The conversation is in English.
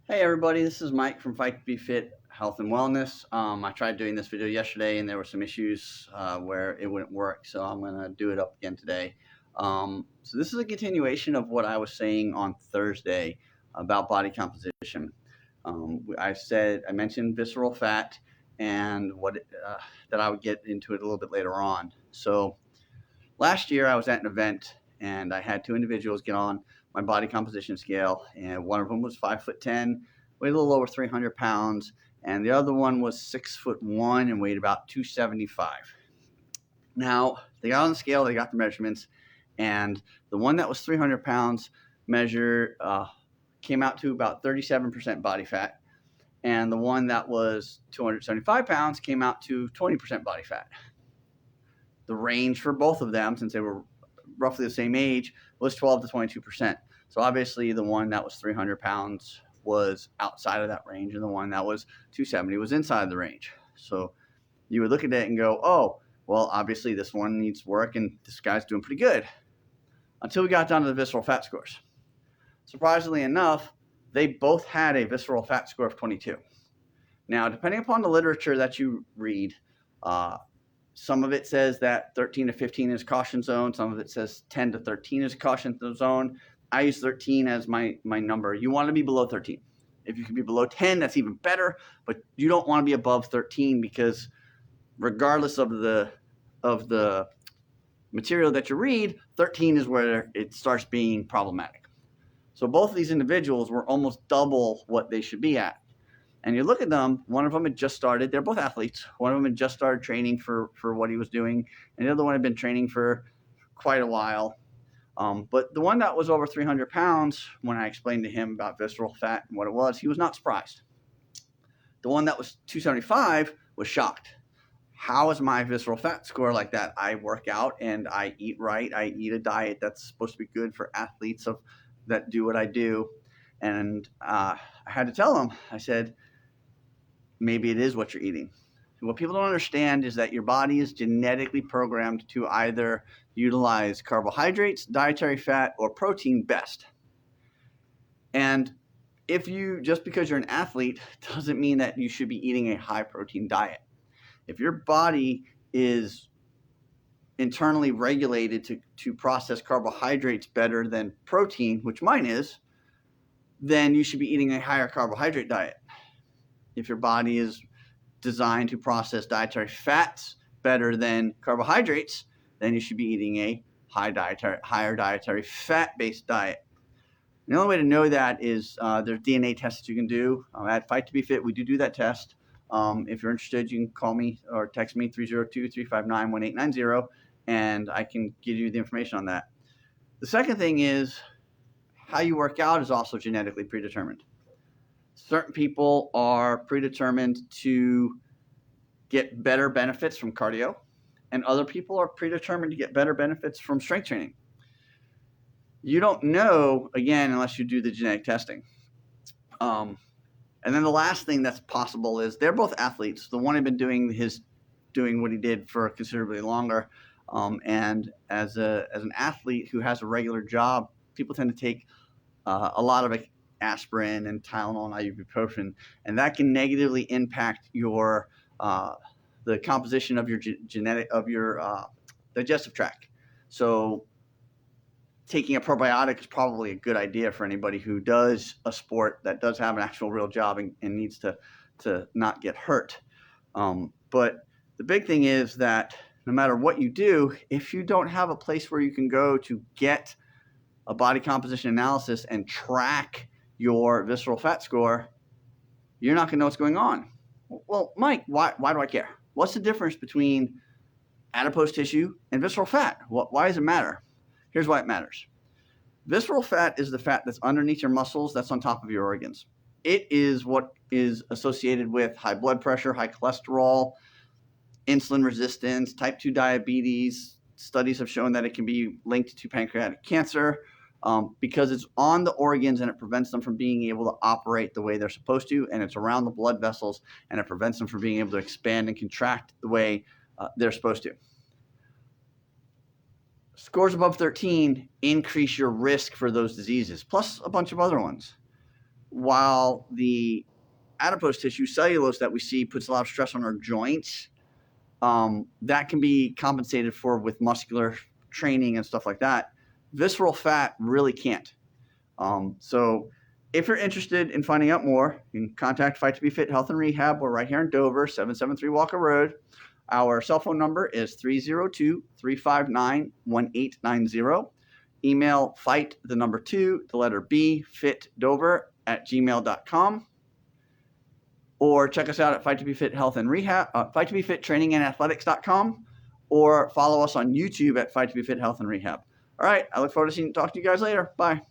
Hey everybody, this is Mike from Fight to Be Fit Health and Wellness. I tried doing this video yesterday and there were some issues where it wouldn't work, so I'm going to do it up again today. So this is a continuation of what I was saying on Thursday about body composition. I mentioned visceral fat and that I would get into it a little bit later on. So last year I was at an event and I had two individuals get on my body composition scale, and one of them was 5'10", weighed a little over 300 pounds, and the other one was 6'1" and weighed about 275. Now they got on the scale, they got the measurements, and the one that was 300 pounds came out to about 37% body fat, and the one that was 275 pounds came out to 20% body fat. The range for both of them, since they were roughly the same age, was 12 to 22%. So obviously the one that was 300 pounds was outside of that range, and the one that was 270 was inside the range. So you would look at it and go, oh, well, obviously this one needs work and this guy's doing pretty good. Until we got down to the visceral fat scores. Surprisingly enough, they both had a visceral fat score of 22. Now, depending upon the literature that you read, some of it says that 13 to 15 is caution zone. Some of it says 10 to 13 is caution zone. I use 13 as my number. You want to be below 13. If you can be below 10, that's even better, but you don't want to be above 13, because regardless of the material that you read, 13 is where it starts being problematic. So both of these individuals were almost double what they should be at. And you look at them, one of them had just started, they're both athletes. One of them had just started training for what he was doing, and the other one had been training for quite a while. But the one that was over 300 pounds, when I explained to him about visceral fat and what it was, he was not surprised. The one that was 275 was shocked. How is my visceral fat score like that? I work out and I eat right. I eat a diet that's supposed to be good for athletes that do what I do. And I had to tell him, I said, maybe it is what you're eating. What people don't understand is that your body is genetically programmed to either utilize carbohydrates, dietary fat, or protein best. And just because you're an athlete doesn't mean that you should be eating a high protein diet. If your body is internally regulated to process carbohydrates better than protein, which mine is, then you should be eating a higher carbohydrate diet. If your body is designed to process dietary fats better than carbohydrates, then you should be eating a higher dietary fat-based diet. The only way to know that is there's DNA tests that you can do. At Fight to Be Fit, we do that test. If you're interested, you can call me or text me 302-359-1890, and I can give you the information on that. The second thing is how you work out is also genetically predetermined. Certain people are predetermined to get better benefits from cardio, and other people are predetermined to get better benefits from strength training. You don't know, again, unless you do the genetic testing. And then the last thing that's possible is they're both athletes. The one had been doing what he did for considerably longer, and as an athlete who has a regular job, people tend to take a lot of aspirin and Tylenol and ibuprofen, and that can negatively impact the composition of your digestive tract. So taking a probiotic is probably a good idea for anybody who does a sport that does have an actual real job and needs to not get hurt. But the big thing is that no matter what you do, if you don't have a place where you can go to get a body composition analysis and track your visceral fat score, you're not going to know what's going on. Well, Mike, why do I care? What's the difference between adipose tissue and visceral fat? Why does it matter? Here's why it matters. Visceral fat is the fat that's underneath your muscles, that's on top of your organs. It is what is associated with high blood pressure, high cholesterol, insulin resistance, type 2 diabetes. Studies have shown that it can be linked to pancreatic cancer, because it's on the organs and it prevents them from being able to operate the way they're supposed to, and it's around the blood vessels and it prevents them from being able to expand and contract the way they're supposed to. Scores above 13 increase your risk for those diseases, plus a bunch of other ones. while the adipose tissue, cellulose that we see, puts a lot of stress on our joints, that can be compensated for with muscular training and stuff like that. Visceral fat really can't. So if you're interested in finding out more, you can contact Fight to Be Fit Health and Rehab. We're right here in Dover, 773 Walker Road. Our cell phone number is 302-359-1890. Email fight, the number 2, the letter B, fitdover@gmail.com. Or check us out at Fight to Be Fit Health and Rehab, Fight to Be Fit Training and Athletics.com, or follow us on YouTube at Fight to Be Fit Health and Rehab. All right, I look forward to talking to you guys later. Bye.